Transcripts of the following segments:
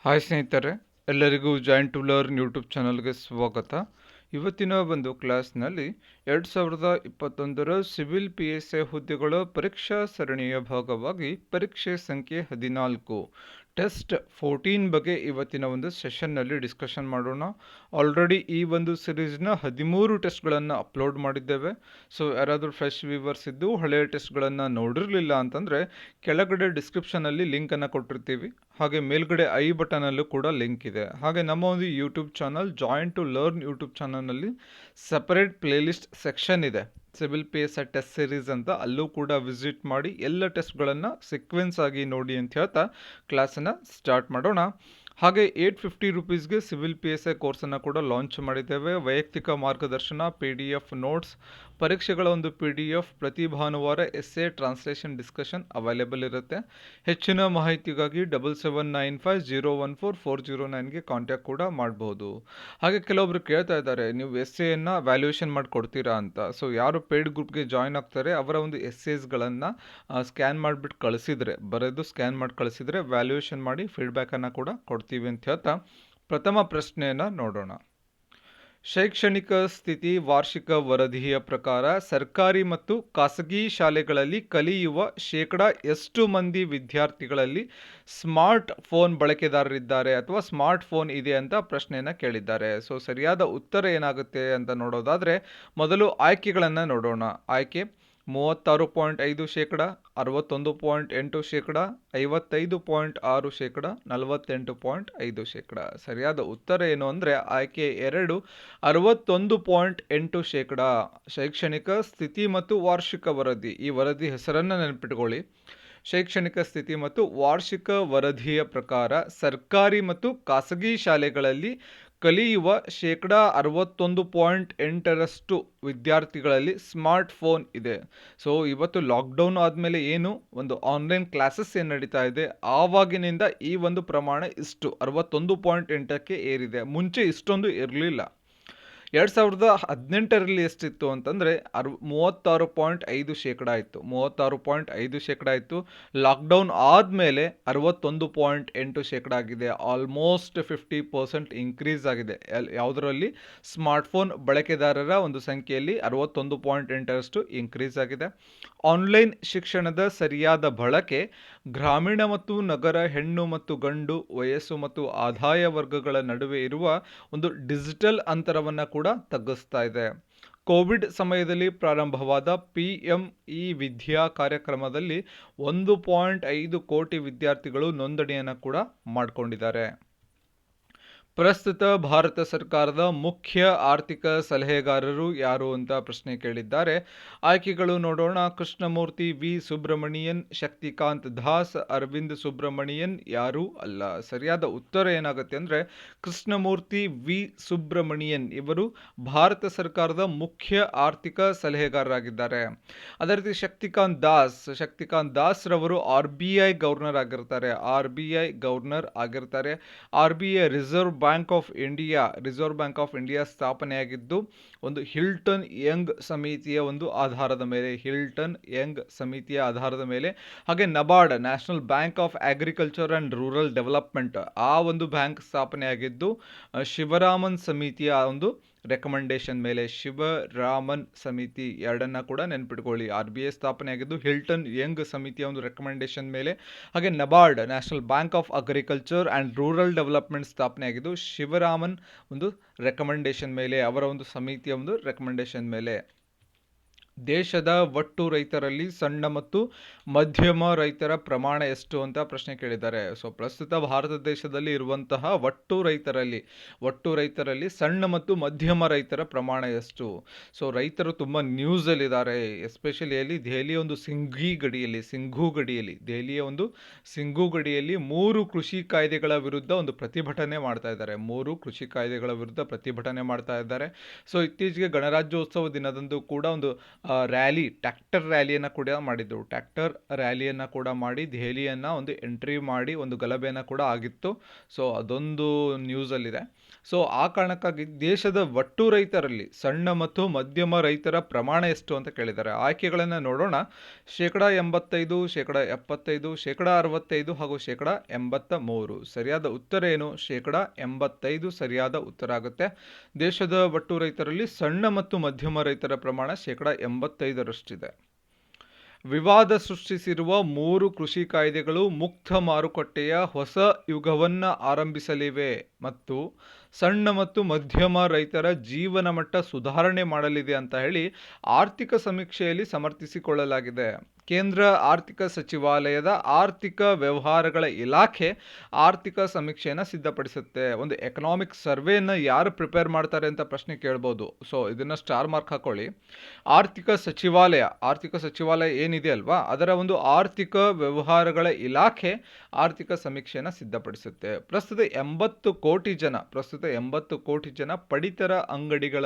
Hi ಸ್ನೇಹಿತರೆ, ಎಲ್ಲರಿಗೂ joint to Learn YouTube ಚಾನಲ್ಗೆ ಸ್ವಾಗತ. ಇವತ್ತಿನ ಒಂದು ಕ್ಲಾಸ್ನಲ್ಲಿ 2021ರ ಸಿವಿಲ್ PSI ಹುದ್ದೆಗಳ ಪರೀಕ್ಷಾ ಸರಣಿಯ ಭಾಗವಾಗಿ ಪರೀಕ್ಷೆ ಸಂಖ್ಯೆ 14 ಟೆಸ್ಟ್ 14 ಬಗ್ಗೆ ಇವತ್ತಿನ ಒಂದು ಸೆಷನ್ನಲ್ಲಿ ಡಿಸ್ಕಷನ್ ಮಾಡೋಣ. ಆಲ್ರೆಡಿ ಈ ಒಂದು ಸಿರೀಸ್ನ 13 ಟೆಸ್ಟ್ಗಳನ್ನು ಅಪ್ಲೋಡ್ ಮಾಡಿದ್ದೇವೆ. ಸೊ ಯಾರಾದರೂ ಫ್ರೆಶ್ ವ್ಯೂವರ್ಸ್ ಇದ್ದು ಹಳೆಯ ಟೆಸ್ಟ್ಗಳನ್ನು ನೋಡಿರಲಿಲ್ಲ ಅಂತಂದರೆ ಕೆಳಗಡೆ ಡಿಸ್ಕ್ರಿಪ್ಷನಲ್ಲಿ ಲಿಂಕನ್ನು ಕೊಟ್ಟಿರ್ತೀವಿ. ಹಾಗೆ ಮೇಲ್ಗಡೆ ಐ ಬಟನಲ್ಲೂ ಕೂಡ ಲಿಂಕ್ ಇದೆ. ಹಾಗೆ ನಮ್ಮ ಒಂದು YouTube channel Joint to Learn YouTube ಚಾನಲ್ನಲ್ಲಿ ಸಪರೇಟ್ ಪ್ಲೇಲಿಸ್ಟ್ ಸೆಕ್ಷನ್ ಇದೆ, ಸಿವಿಲ್ PSI ಟೆಸ್ಟ್ ಸೀರೀಸ್ ಅಂತ. ಅಲ್ಲೂ ಕೂಡ ವಿಸಿಟ್ ಮಾಡಿ ಎಲ್ಲ ಟೆಸ್ಟ್ಗಳನ್ನು ಸೀಕ್ವೆನ್ಸ್ ಆಗಿ ನೋಡಿ ಅಂತ ಹೇಳ್ತಾ ಕ್ಲಾಸನ್ನು ಸ್ಟಾರ್ಟ್ ಮಾಡೋಣ. ಹಾಗೆ 850 ರುಪೀಸ್ಗೆ ಸಿವಿಲ್ PSI ಕೋರ್ಸನ್ನು ಕೂಡ ಲಾಂಚ್ ಮಾಡಿದ್ದೇವೆ. ವೈಯಕ್ತಿಕ ಮಾರ್ಗದರ್ಶನ, PDF ನೋಟ್ಸ್, ಪರೀಕ್ಷೆಗಳ ಒಂದು PDF, ಪ್ರತಿ ಭಾನುವಾರ ಎಸ್ಸೆ ಟ್ರಾನ್ಸ್ಲೇಷನ್ ಡಿಸ್ಕಷನ್ ಅವೈಲೇಬಲ್ ಇರುತ್ತೆ. ಹೆಚ್ಚಿನ ಮಾಹಿತಿಗಾಗಿ 7795014409ಗೆ ಕಾಂಟ್ಯಾಕ್ಟ್ ಕೂಡ ಮಾಡ್ಬೋದು. ಹಾಗೆ ಕೆಲವೊಬ್ರು ಕೇಳ್ತಾ ಇದ್ದಾರೆ, ನೀವು ಎಸ್ಸೆಯನ್ನು ವ್ಯಾಲ್ಯೂಯೇಷನ್ ಮಾಡಿ ಕೊಡ್ತೀರಾ ಅಂತ. ಸೊ ಯಾರು ಪೇಯ್ಡ್ ಗ್ರೂಪ್ಗೆ ಜಾಯ್ನ್ ಆಗ್ತಾರೆ ಅವರ ಒಂದು ಎಸ್ಸೇಸ್ಗಳನ್ನು ಸ್ಕ್ಯಾನ್ ಮಾಡಿಬಿಟ್ಟು ಕಳಿಸಿದರೆ, ಬರೆದು ಸ್ಕ್ಯಾನ್ ಮಾಡಿ ಕಳಿಸಿದರೆ ವ್ಯಾಲ್ಯೂಯೇಷನ್ ಮಾಡಿ ಫೀಡ್ಬ್ಯಾಕನ್ನು ಕೂಡ ಕೊಡ್ತೀವಿ ಅಂತ ಹೇಳ್ತಾ ಪ್ರಥಮ ಪ್ರಶ್ನೆಯನ್ನು ನೋಡೋಣ. ಶೈಕ್ಷಣಿಕ ಸ್ಥಿತಿ ವಾರ್ಷಿಕ ವರದಿಯ ಪ್ರಕಾರ ಸರ್ಕಾರಿ ಮತ್ತು ಖಾಸಗಿ ಶಾಲೆಗಳಲ್ಲಿ ಕಲಿಯುವ ಶೇಕಡಾ ಎಷ್ಟು ಮಂದಿ ವಿದ್ಯಾರ್ಥಿಗಳಲ್ಲಿ ಸ್ಮಾರ್ಟ್ ಫೋನ್ ಬಳಕೆದಾರರಿದ್ದಾರೆ ಅಥವಾ ಸ್ಮಾರ್ಟ್ ಫೋನ್ ಇದೆ ಅಂತ ಪ್ರಶ್ನೆಯನ್ನು ಕೇಳಿದ್ದಾರೆ. ಸೊ ಸರಿಯಾದ ಉತ್ತರ ಏನಾಗುತ್ತೆ ಅಂತ ನೋಡೋದಾದರೆ ಮೊದಲು ಆಯ್ಕೆಗಳನ್ನು ನೋಡೋಣ. ಆಯ್ಕೆ 36.5%, 61.8%, 55.6%, 48.5%. ಸರಿಯಾದ ಉತ್ತರ ಏನು ಅಂದರೆ ಆಯ್ಕೆ 2, 61.8%. ಶೈಕ್ಷಣಿಕ ಸ್ಥಿತಿ ಮತ್ತು ವಾರ್ಷಿಕ ವರದಿ, ಈ ವರದಿ ಹೆಸರನ್ನು ನೆನಪಿಟ್ಕೊಳ್ಳಿ. ಶೈಕ್ಷಣಿಕ ಸ್ಥಿತಿ ಮತ್ತು ವಾರ್ಷಿಕ ವರದಿಯ ಪ್ರಕಾರ ಸರ್ಕಾರಿ ಮತ್ತು ಖಾಸಗಿ ಶಾಲೆಗಳಲ್ಲಿ ಕಲಿಯುವ ಶೇಕಡಾ 61.8% ವಿದ್ಯಾರ್ಥಿಗಳಲ್ಲಿ ಸ್ಮಾರ್ಟ್ ಫೋನ್ ಇದೆ. ಸೊ ಇವತ್ತು ಲಾಕ್ಡೌನ್ ಆದಮೇಲೆ ಏನು ಒಂದು ಆನ್ಲೈನ್ ಕ್ಲಾಸಸ್ ಏನು ನಡೀತಾ ಇದೆ, ಆವಾಗಿನಿಂದ ಈ ಒಂದು ಪ್ರಮಾಣ ಇಷ್ಟು 61.8ಕ್ಕೆ ಏರಿದೆ. ಮುಂಚೆ ಇಷ್ಟೊಂದು ಇರಲಿಲ್ಲ. 2018ರಲ್ಲಿ ಎಷ್ಟಿತ್ತು ಅಂತಂದರೆ 36.5% ಇತ್ತು. 36.5% ಇತ್ತು. ಲಾಕ್ಡೌನ್ ಆದಮೇಲೆ 61.8% ಆಗಿದೆ. ಆಲ್ಮೋಸ್ಟ್ 50% ಇನ್ಕ್ರೀಸ್ ಆಗಿದೆ. ಯಾವುದರಲ್ಲಿ? ಸ್ಮಾರ್ಟ್ಫೋನ್ ಬಳಕೆದಾರರ ಒಂದು ಸಂಖ್ಯೆಯಲ್ಲಿ 61.8% ಇನ್ಕ್ರೀಸ್ ಆಗಿದೆ. ಆನ್ಲೈನ್ ಶಿಕ್ಷಣದ ಸರಿಯಾದ ಬಳಕೆ ಗ್ರಾಮೀಣ ಮತ್ತು ನಗರ, ಹೆಣ್ಣು ಮತ್ತು ಗಂಡು, ವಯಸ್ಸು ಮತ್ತು ಆದಾಯ ವರ್ಗಗಳ ನಡುವೆ ಇರುವ ಒಂದು ಡಿಜಿಟಲ್ ಅಂತರವನ್ನು ಕೂಡ ತಗ್ಗಿಸ್ತಾ ಇದೆ. ಕೋವಿಡ್ ಸಮಯದಲ್ಲಿ ಪ್ರಾರಂಭವಾದ PME ವಿದ್ಯಾ ಕಾರ್ಯಕ್ರಮದಲ್ಲಿ 1.5 ಕೋಟಿ ವಿದ್ಯಾರ್ಥಿಗಳು ನೋಂದಣಿಯನ್ನು ಕೂಡ ಮಾಡಿಕೊಂಡಿದ್ದಾರೆ. ಪ್ರಸ್ತುತ ಭಾರತ ಸರ್ಕಾರದ ಮುಖ್ಯ ಆರ್ಥಿಕ ಸಲಹೆಗಾರರು ಯಾರು ಅಂತ ಪ್ರಶ್ನೆ ಕೇಳಿದ್ದಾರೆ. ಆಯ್ಕೆಗಳು ನೋಡೋಣ. ಕೃಷ್ಣಮೂರ್ತಿ ವಿ ಸುಬ್ರಮಣಿಯನ್, ಶಕ್ತಿಕಾಂತ್ ದಾಸ್, ಅರವಿಂದ್ ಸುಬ್ರಮಣಿಯನ್ ಯಾರೂ ಅಲ್ಲ. ಸರಿಯಾದ ಉತ್ತರ ಏನಾಗುತ್ತೆ ಅಂದರೆ ಕೃಷ್ಣಮೂರ್ತಿ ವಿ ಸುಬ್ರಮಣಿಯನ್ ಇವರು ಭಾರತ ಸರ್ಕಾರದ ಮುಖ್ಯ ಆರ್ಥಿಕ ಸಲಹೆಗಾರರಾಗಿದ್ದಾರೆ. ಅದೇ ರೀತಿ ಶಕ್ತಿಕಾಂತ್ ದಾಸ್ ರವರು RBI ಗವರ್ನರ್ ಆಗಿರ್ತಾರೆ. RBI reserve bank of India ಸ್ಥಾಪನೆಯಾಗಿದ್ದು ಒಂದು ಹಿಲ್ಟನ್ ಯಂಗ್ ಸಮಿತಿಯ ಒಂದು ಆಧಾರದ ಮೇಲೆ, ಹಾಗೆ NABARD, national bank of agriculture and rural development, ಆ ಒಂದು ಬ್ಯಾಂಕ್ ಸ್ಥಾಪನೆಯಾಗಿದ್ದು ಶಿವರಾಮನ್ ಸಮಿತಿಯ ಒಂದು ರೆಕಮೆಂಡೇಶನ್ ಮೇಲೆ. ಶಿವರಾಮನ್ ಸಮಿತಿ ಎರಡನ್ನ ಕೂಡ ನೆನ್ಪಿಟ್ಕೊಳ್ಳಿ. RBI ಸ್ಥಾಪನೆಯಾಗಿದ್ದು ಹಿಲ್ಟನ್ ಯಂಗ್ ಸಮಿತಿಯ ಒಂದು ರೆಕಮೆಂಡೇಶನ್ ಮೇಲೆ, ಹಾಗೆ NABARD, national bank of agriculture and rural development ಸ್ಥಾಪನೆಯಾಗಿದ್ದು ಶಿವರಾಮನ್ ಒಂದು ರೆಕಮೆಂಡೇಶನ್ ಮೇಲೆ, ಅವರ ಒಂದು ಸಮಿತಿಯ ಒಂದು ರೆಕಮೆಂಡೇಶನ್ ಮೇಲೆ. ದೇಶದ ಒಟ್ಟು ರೈತರಲ್ಲಿ ಸಣ್ಣ ಮತ್ತು ಮಧ್ಯಮ ರೈತರ ಪ್ರಮಾಣ ಎಷ್ಟು ಅಂತ ಪ್ರಶ್ನೆ ಕೇಳಿದ್ದಾರೆ. ಸೊ ಪ್ರಸ್ತುತ ಭಾರತ ದೇಶದಲ್ಲಿ ಇರುವಂತಹ ಒಟ್ಟು ರೈತರಲ್ಲಿ ಸಣ್ಣ ಮತ್ತು ಮಧ್ಯಮ ರೈತರ ಪ್ರಮಾಣ ಎಷ್ಟು? ಸೊ ರೈತರು ತುಂಬ ನ್ಯೂಸಲ್ಲಿದ್ದಾರೆ. ಎಸ್ಪೆಷಲಿ ಅಲ್ಲಿ ದೆಹಲಿಯ ಒಂದು ದೆಹಲಿಯ ಒಂದು ಸಿಂಘು ಗಡಿಯಲ್ಲಿ 3 ಕೃಷಿ ಕಾಯ್ದೆಗಳ ವಿರುದ್ಧ ಒಂದು ಪ್ರತಿಭಟನೆ ಮಾಡ್ತಾ ಇದ್ದಾರೆ. ಸೊ ಇತ್ತೀಚೆಗೆ ಗಣರಾಜ್ಯೋತ್ಸವ ದಿನದಂದು ಕೂಡ ಒಂದು ಟ್ರ್ಯಾಕ್ಟರ್ ರ್ಯಾಲಿಯನ್ನು ಕೂಡ ಮಾಡಿದ್ರು. ಟ್ರ್ಯಾಕ್ಟರ್ ರ್ಯಾಲಿಯನ್ನು ಕೂಡ ಮಾಡಿ ದೆಹಲಿಯನ್ನು ಒಂದು ಎಂಟ್ರಿ ಮಾಡಿ ಒಂದು ಗಲಭೆಯನ್ನು ಕೂಡ ಆಗಿತ್ತು. ಸೊ ಅದೊಂದು ನ್ಯೂಸಲ್ಲಿದೆ. ಸೊ ಆ ಕಾರಣಕ್ಕಾಗಿ ದೇಶದ ಒಟ್ಟು ರೈತರಲ್ಲಿ ಸಣ್ಣ ಮತ್ತು ಮಧ್ಯಮ ರೈತರ ಪ್ರಮಾಣ ಎಷ್ಟು ಅಂತ ಕೇಳಿದ್ದಾರೆ. ಆಯ್ಕೆಗಳನ್ನು ನೋಡೋಣ. 85%, 75%, 65% ಹಾಗೂ 83%. ಸರಿಯಾದ ಉತ್ತರ ಏನು? 85% ಸರಿಯಾದ ಉತ್ತರ ಆಗುತ್ತೆ. ದೇಶದ ಒಟ್ಟು ರೈತರಲ್ಲಿ ಸಣ್ಣ ಮತ್ತು ಮಧ್ಯಮ ರೈತರ ಪ್ರಮಾಣ 85ರಷ್ಟಿದೆ. ವಿವಾದ ಸೃಷ್ಟಿಸಿರುವ 3 ಕೃಷಿ ಕಾಯ್ದೆಗಳು ಮುಕ್ತ ಮಾರುಕಟ್ಟೆಯ ಹೊಸ ಯುಗವನ್ನು ಆರಂಭಿಸಲಿವೆ ಮತ್ತು ಸಣ್ಣ ಮತ್ತು ಮಧ್ಯಮ ರೈತರ ಜೀವನ ಮಟ್ಟ ಸುಧಾರಣೆ ಮಾಡಲಿದೆ ಅಂತ ಹೇಳಿ ಆರ್ಥಿಕ ಸಮೀಕ್ಷೆಯಲ್ಲಿ ಸಮರ್ಥಿಸಿಕೊಳ್ಳಲಾಗಿದೆ. ಕೇಂದ್ರ ಆರ್ಥಿಕ ಸಚಿವಾಲಯದ ಆರ್ಥಿಕ ವ್ಯವಹಾರಗಳ ಇಲಾಖೆ ಆರ್ಥಿಕ ಸಮೀಕ್ಷೆಯನ್ನು ಸಿದ್ಧಪಡಿಸುತ್ತೆ. ಒಂದು ಎಕನಾಮಿಕ್ ಸರ್ವೆಯನ್ನು ಯಾರು ಪ್ರಿಪೇರ್ ಮಾಡ್ತಾರೆ ಅಂತ ಪ್ರಶ್ನೆ ಕೇಳ್ಬೋದು. ಸೊ ಇದನ್ನು ಸ್ಟಾರ್ ಮಾರ್ಕ್ ಹಾಕೊಳ್ಳಿ. ಆರ್ಥಿಕ ಸಚಿವಾಲಯ ಏನಿದೆ ಅಲ್ವಾ, ಅದರ ಒಂದು ಆರ್ಥಿಕ ವ್ಯವಹಾರಗಳ ಇಲಾಖೆ ಆರ್ಥಿಕ ಸಮೀಕ್ಷೆಯನ್ನು ಸಿದ್ಧಪಡಿಸುತ್ತೆ. ಪ್ರಸ್ತುತ 80 ಕೋಟಿ ಜನ ಪಡಿತರ ಅಂಗಡಿಗಳ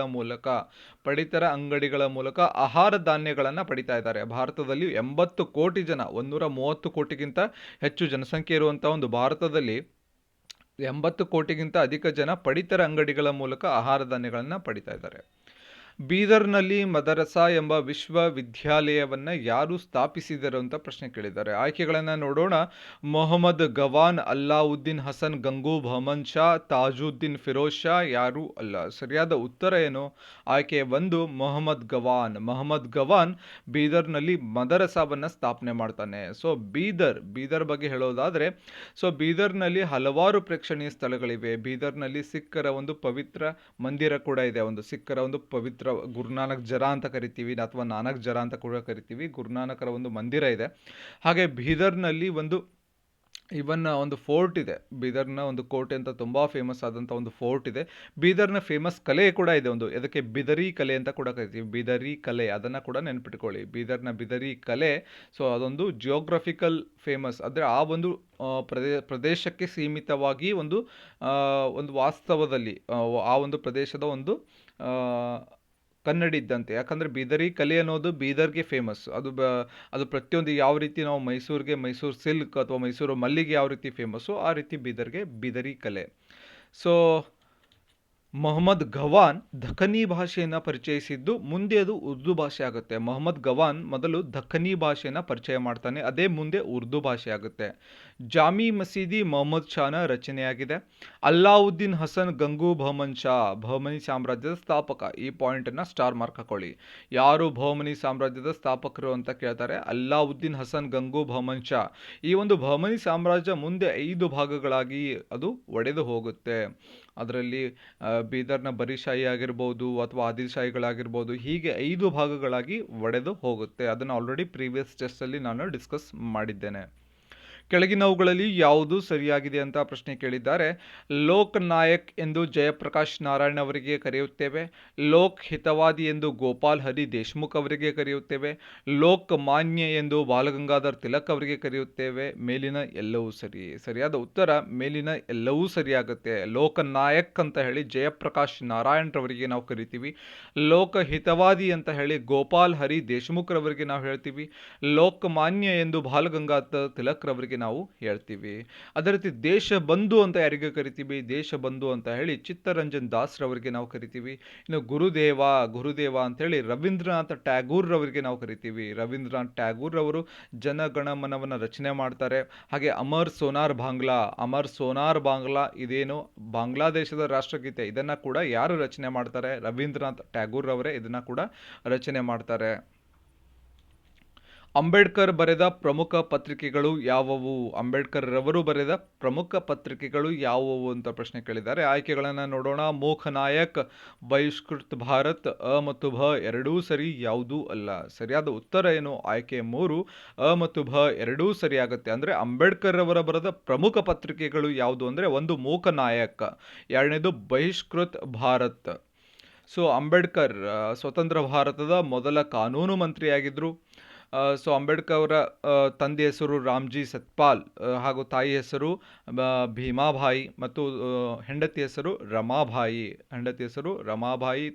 ಮೂಲಕ ಆಹಾರ ಧಾನ್ಯಗಳನ್ನು ಪಡಿತಾ ಇದ್ದಾರೆ. ಭಾರತದಲ್ಲಿ 80 ಕೋಟಿ ಜನ, 130 ಕೋಟಿಗಿಂತ ಹೆಚ್ಚು ಜನಸಂಖ್ಯೆ ಇರುವಂಥ ಒಂದು ಭಾರತದಲ್ಲಿ 80 ಕೋಟಿಗಿಂತ ಅಧಿಕ ಜನ ಪಡಿತರ ಅಂಗಡಿಗಳ ಮೂಲಕ ಆಹಾರ ಧಾನ್ಯಗಳನ್ನು ಪಡಿತಾ ಇದ್ದಾರೆ. ಬೀದರ್ನಲ್ಲಿ ಮದರಸಾ ಎಂಬ ವಿಶ್ವವಿದ್ಯಾಲಯವನ್ನು ಯಾರು ಸ್ಥಾಪಿಸಿದರು ಅಂತ ಪ್ರಶ್ನೆ ಕೇಳಿದ್ದಾರೆ. ಆಯ್ಕೆಗಳನ್ನು ನೋಡೋಣ. ಮೊಹಮ್ಮದ್ ಗವಾನ್, ಅಲ್ಲಾವುದ್ದೀನ್ ಹಸನ್ ಗಂಗು, ಬಹಮನ್ ಶಾ, ತಾಜುದ್ದೀನ್ ಫಿರೋಜ್ ಶಾ, ಯಾರೂ ಅಲ್ಲ. ಸರಿಯಾದ ಉತ್ತರ ಏನು? ಆಯ್ಕೆ 1 ಮೊಹಮ್ಮದ್ ಗವಾನ್ ಬೀದರ್ನಲ್ಲಿ ಮದರಸಾವನ್ನು ಸ್ಥಾಪನೆ ಮಾಡ್ತಾನೆ. ಸೊ ಬೀದರ್ ಬಗ್ಗೆ ಹೇಳೋದಾದರೆ, ಸೊ ಬೀದರ್ನಲ್ಲಿ ಹಲವಾರು ಪ್ರೇಕ್ಷಣೀಯ ಸ್ಥಳಗಳಿವೆ. ಬೀದರ್ನಲ್ಲಿ ಸಿಖ್ಖರ ಒಂದು ಪವಿತ್ರ ಮಂದಿರ ಕೂಡ ಇದೆ. ಒಂದು ಸಿಖ್ಖರ ಒಂದು ಪವಿತ್ರ ಗುರುನಾನಕ್ ಜರಾ ಅಂತ ಕರಿತೀವಿ, ಅಥವಾ ನಾನಕ್ ಜರಾ ಅಂತ ಕೂಡ ಕರಿತೀವಿ. ಗುರುನಾನಕರ ಒಂದು ಮಂದಿರ ಇದೆ. ಹಾಗೆ ಬೀದರ್ನಲ್ಲಿ ಒಂದು ಫೋರ್ಟ್ ಇದೆ. ಬೀದರ್ನ ಒಂದು ಕೋಟೆ ಅಂತ ತುಂಬ ಫೇಮಸ್ ಆದಂಥ ಒಂದು ಫೋರ್ಟ್ ಇದೆ. ಬೀದರ್ನ ಫೇಮಸ್ ಕಲೆ ಕೂಡ ಇದೆ ಒಂದು, ಅದಕ್ಕೆ ಬಿದರಿ ಕಲೆ ಅಂತ ಕೂಡ ಕರಿತೀವಿ. ಬಿದರಿ ಕಲೆ, ಅದನ್ನು ಕೂಡ ನೆನ್ಪಿಟ್ಕೊಳ್ಳಿ. ಬೀದರ್ನ ಬಿದರಿ ಕಲೆ, ಸೊ ಅದೊಂದು ಜಿಯೋಗ್ರಫಿಕಲ್ ಫೇಮಸ್. ಅಂದರೆ ಆ ಒಂದು ಪ್ರದೇಶಕ್ಕೆ ಸೀಮಿತವಾಗಿ ಒಂದು ವಾಸ್ತವದಲ್ಲಿ ಆ ಒಂದು ಪ್ರದೇಶದ ಒಂದು ಕನ್ನಡಿ ಇದ್ದಂತೆ. ಯಾಕಂದರೆ ಬಿದರಿ ಕಲೆ ಅನ್ನೋದು ಬೀದರ್ಗೆ ಫೇಮಸ್. ಅದು ಪ್ರತಿಯೊಂದು ಯಾವ ರೀತಿ ನಾವು ಮೈಸೂರು ಸಿಲ್ಕ್ ಅಥವಾ ಮೈಸೂರು ಮಲ್ಲಿಗೆ ಯಾವ ರೀತಿ ಫೇಮಸ್ಸು, ಆ ರೀತಿ ಬೀದರ್ಗೆ ಬಿದರಿ ಕಲೆ. ಸೊ ಮೊಹಮ್ಮದ್ ಗವಾನ್ ದಖನಿ ಭಾಷೆಯನ್ನು ಪರಿಚಯಿಸಿದ್ದು, ಮುಂದೆ ಅದು ಉರ್ದು ಭಾಷೆ ಆಗುತ್ತೆ. ಮೊಹಮ್ಮದ್ ಗವಾನ್ ಮೊದಲು ದಖನಿ ಭಾಷೆಯನ್ನು ಪರಿಚಯ ಮಾಡ್ತಾನೆ, ಅದೇ ಮುಂದೆ ಉರ್ದು ಭಾಷೆ ಆಗುತ್ತೆ. ಜಾಮಿ ಮಸೀದಿ ಮೊಹಮ್ಮದ್ ಶಾನ ರಚನೆಯಾಗಿದೆ. ಅಲ್ಲಾವುದ್ದೀನ್ ಹಸನ್ ಗಂಗು ಬಹಮನ್ ಶಾ ಬಹಮನಿ ಸಾಮ್ರಾಜ್ಯದ ಸ್ಥಾಪಕ. ಈ ಪಾಯಿಂಟನ್ನು ಸ್ಟಾರ್ ಮಾರ್ಕ್ ಹಾಕೊಳ್ಳಿ. ಯಾರು ಬಹಮನಿ ಸಾಮ್ರಾಜ್ಯದ ಸ್ಥಾಪಕರು ಅಂತ ಕೇಳ್ತಾರೆ? ಅಲ್ಲಾವುದ್ದೀನ್ ಹಸನ್ ಗಂಗು ಬಹಮನ್ ಶಾ. ಈ ಒಂದು ಬಹಮನಿ ಸಾಮ್ರಾಜ್ಯ ಮುಂದೆ 5 ಭಾಗಗಳಾಗಿ ಅದು ಒಡೆದು ಹೋಗುತ್ತೆ. ಅದರಲ್ಲಿ ಬೀದರ್ನ ಬರಿಶಾಹಿ ಆಗಿರ್ಬೋದು ಅಥವಾ ಆದಿಲ್ಶಾಹಿಗಳಾಗಿರ್ಬೋದು, ಹೀಗೆ 5 ಭಾಗಗಳಾಗಿ ಒಡೆದು ಹೋಗುತ್ತೆ. ಅದನ್ನು ಆಲ್ರೆಡಿ ಪ್ರೀವಿಯಸ್ ಟೆಸ್ಟಲ್ಲಿ ನಾನು ಡಿಸ್ಕಸ್ ಮಾಡಿದ್ದೇನೆ. ಕೆಳಗಿನವುಗಳಲ್ಲಿ ಯಾವುದು ಸರಿಯಾಗಿದೆ ಅಂತ ಪ್ರಶ್ನೆ ಕೇಳಿದ್ದಾರೆ. ಲೋಕ್ ನಾಯಕ್ ಎಂದು ಜಯಪ್ರಕಾಶ್ ನಾರಾಯಣ್ ಅವರಿಗೆ ಕರೆಯುತ್ತೇವೆ. ಲೋಕ್ ಹಿತವಾದಿ ಎಂದು ಗೋಪಾಲ್ ಹರಿ ದೇಶ್ಮುಖ್ ಅವರಿಗೆ ಕರೆಯುತ್ತೇವೆ. ಲೋಕ್ ಮಾನ್ಯ ಎಂದು ಬಾಲಗಂಗಾಧರ್ ತಿಲಕ್ ಅವರಿಗೆ ಕರೆಯುತ್ತೇವೆ. ಮೇಲಿನ ಎಲ್ಲವೂ ಸರಿ. ಸರಿಯಾದ ಉತ್ತರ ಮೇಲಿನ ಎಲ್ಲವೂ ಸರಿಯಾಗುತ್ತೆ. ಲೋಕ ನಾಯಕ್ ಅಂತ ಹೇಳಿ ಜಯಪ್ರಕಾಶ್ ನಾರಾಯಣ್ ರವರಿಗೆ ನಾವು ಕರಿತೀವಿ. ಲೋಕ ಹಿತವಾದಿ ಅಂತ ಹೇಳಿ ಗೋಪಾಲ್ ಹರಿ ದೇಶ್ಮುಖ್ ರವರಿಗೆ ನಾವು ಹೇಳ್ತೀವಿ. ಲೋಕ ಮಾನ್ಯ ಎಂದು ಬಾಲಗಂಗಾಧರ್ ತಿಲಕ್ ರವರಿಗೆ ನಾವು ಹೇಳ್ತೀವಿ. ಅದೇ ರೀತಿ ದೇಶ ಬಂಧು ಅಂತ ಯಾರಿಗೆ ಕರಿತೀವಿ? ದೇಶ ಬಂಧು ಅಂತ ಹೇಳಿ ಚಿತ್ತರಂಜನ್ ದಾಸ್ ರವರಿಗೆ ನಾವು ಕರಿತೀವಿ. ಇನ್ನು ಗುರುದೇವ ಅಂತ ಹೇಳಿ ರವೀಂದ್ರನಾಥ್ ಟ್ಯಾಗೂರ್ ರವರಿಗೆ ನಾವು ಕರಿತೀವಿ. ರವೀಂದ್ರನಾಥ್ ಟ್ಯಾಗೂರ್ ರವರು ಜನಗಣಮನವನ್ನು ರಚನೆ ಮಾಡ್ತಾರೆ. ಹಾಗೆ ಅಮರ್ ಸೋನಾರ್ ಬಾಂಗ್ಲಾ ಇದೇನು ಬಾಂಗ್ಲಾದೇಶದ ರಾಷ್ಟ್ರಗೀತೆ, ಇದನ್ನ ಕೂಡ ಯಾರು ರಚನೆ ಮಾಡ್ತಾರೆ? ರವೀಂದ್ರನಾಥ್ ಟ್ಯಾಗೂರ್ ರವರೇ ಇದನ್ನ ಕೂಡ ರಚನೆ ಮಾಡ್ತಾರೆ. ಅಂಬೇಡ್ಕರ್ ಬರೆದ ಪ್ರಮುಖ ಪತ್ರಿಕೆಗಳು ಯಾವುವು? ಅಂಬೇಡ್ಕರ್ ರವರು ಬರೆದ ಪ್ರಮುಖ ಪತ್ರಿಕೆಗಳು ಯಾವುವು ಅಂತ ಪ್ರಶ್ನೆ ಕೇಳಿದ್ದಾರೆ. ಆಯ್ಕೆಗಳನ್ನು ನೋಡೋಣ. ಮೂಕ ನಾಯಕ್, ಬಹಿಷ್ಕೃತ್ ಭಾರತ್, ಅ ಮತ್ತು ಭ ಎರಡೂ ಸರಿ, ಯಾವುದೂ ಅಲ್ಲ. ಸರಿಯಾದ ಉತ್ತರ ಏನು? ಆಯ್ಕೆ 3 ಅ ಮತ್ತು ಭ ಎರಡೂ ಸರಿಯಾಗುತ್ತೆ. ಅಂದರೆ ಅಂಬೇಡ್ಕರ್ ರವರ ಬರೆದ ಪ್ರಮುಖ ಪತ್ರಿಕೆಗಳು ಯಾವುದು ಅಂದರೆ, ಒಂದು ಮೂಕ ನಾಯಕ್, ಎರಡನೇದು ಬಹಿಷ್ಕೃತ್ ಭಾರತ್. ಸೊ ಅಂಬೇಡ್ಕರ್ ಸ್ವತಂತ್ರ ಭಾರತದ ಮೊದಲ ಕಾನೂನು ಮಂತ್ರಿಯಾಗಿದ್ದರು. ಸೊ ಅಂಬೇಡ್ಕರ್ ಅವರ ತಂದೆ ಹೆಸರು ರಾಮ್ಜಿ ಸತ್ಪಾಲ್ ಹಾಗೂ ತಾಯಿ ಹೆಸರು ಭೀಮಾಬಾಯಿ ಮತ್ತು ಹೆಂಡತಿ ಹೆಸರು ರಮಾಬಾಯಿ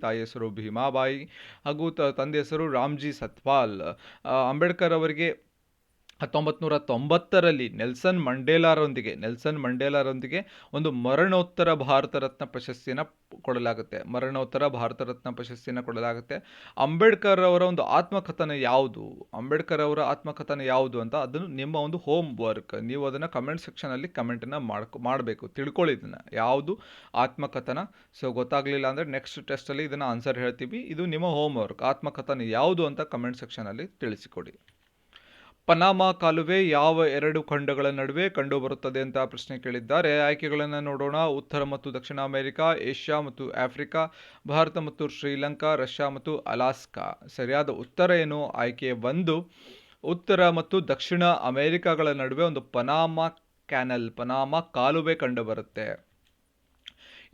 ತಾಯಿ ಹೆಸರು ಭೀಮಾಬಾಯಿ ಹಾಗೂ ತಂದೆ ಹೆಸರು ರಾಮ್ಜಿ ಸತ್ಪಾಲ್. ಅಂಬೇಡ್ಕರ್ ಅವರಿಗೆ 1990ರಲ್ಲಿ ನೆಲ್ಸನ್ ಮಂಡೇಲಾರೊಂದಿಗೆ ಒಂದು ಮರಣೋತ್ತರ ಭಾರತ ರತ್ನ ಪ್ರಶಸ್ತಿಯನ್ನು ಕೊಡಲಾಗುತ್ತೆ. ಅಂಬೇಡ್ಕರ್ ಅವರ ಒಂದು ಆತ್ಮಕಥನ ಯಾವುದು ಅಂತ ಅದನ್ನು ನಿಮ್ಮ ಒಂದು ಹೋಮ್ ವರ್ಕ್, ನೀವು ಅದನ್ನು ಕಮೆಂಟ್ ಸೆಕ್ಷನಲ್ಲಿ ಕಮೆಂಟನ್ನು ಮಾಡಬೇಕು. ತಿಳ್ಕೊಳ್ಳಿ ಇದನ್ನು ಯಾವುದು ಆತ್ಮಕಥನ. ಸೊ ಗೊತ್ತಾಗಲಿಲ್ಲ ಅಂದರೆ ನೆಕ್ಸ್ಟ್ ಟೆಸ್ಟಲ್ಲಿ ಇದನ್ನು ಆನ್ಸರ್ ಹೇಳ್ತೀವಿ. ಇದು ನಿಮ್ಮ ಹೋಮ್ ವರ್ಕ್. ಆತ್ಮಕಥನ ಯಾವುದು ಅಂತ ಕಮೆಂಟ್ ಸೆಕ್ಷನಲ್ಲಿ ತಿಳಿಸಿಕೊಡಿ. ಪನಾಮಾ ಕಾಲುವೆ ಯಾವ 2 ಖಂಡಗಳ ನಡುವೆ ಕಂಡುಬರುತ್ತದೆ ಅಂತ ಪ್ರಶ್ನೆ ಕೇಳಿದ್ದಾರೆ. ಆಯ್ಕೆಗಳನ್ನು ನೋಡೋಣ. ಉತ್ತರ ಮತ್ತು ದಕ್ಷಿಣ ಅಮೆರಿಕಾ, ಏಷ್ಯಾ ಮತ್ತು ಆಫ್ರಿಕಾ, ಭಾರತ ಮತ್ತು ಶ್ರೀಲಂಕಾ, ರಷ್ಯಾ ಮತ್ತು ಅಲಾಸ್ಕಾ. ಸರಿಯಾದ ಉತ್ತರ ಏನು? ಆಯ್ಕೆ 1, ಉತ್ತರ ಮತ್ತು ದಕ್ಷಿಣ ಅಮೆರಿಕಾಗಳ ನಡುವೆ ಒಂದು ಪನಾಮಾ ಕಾಲುವೆ ಕಂಡುಬರುತ್ತೆ.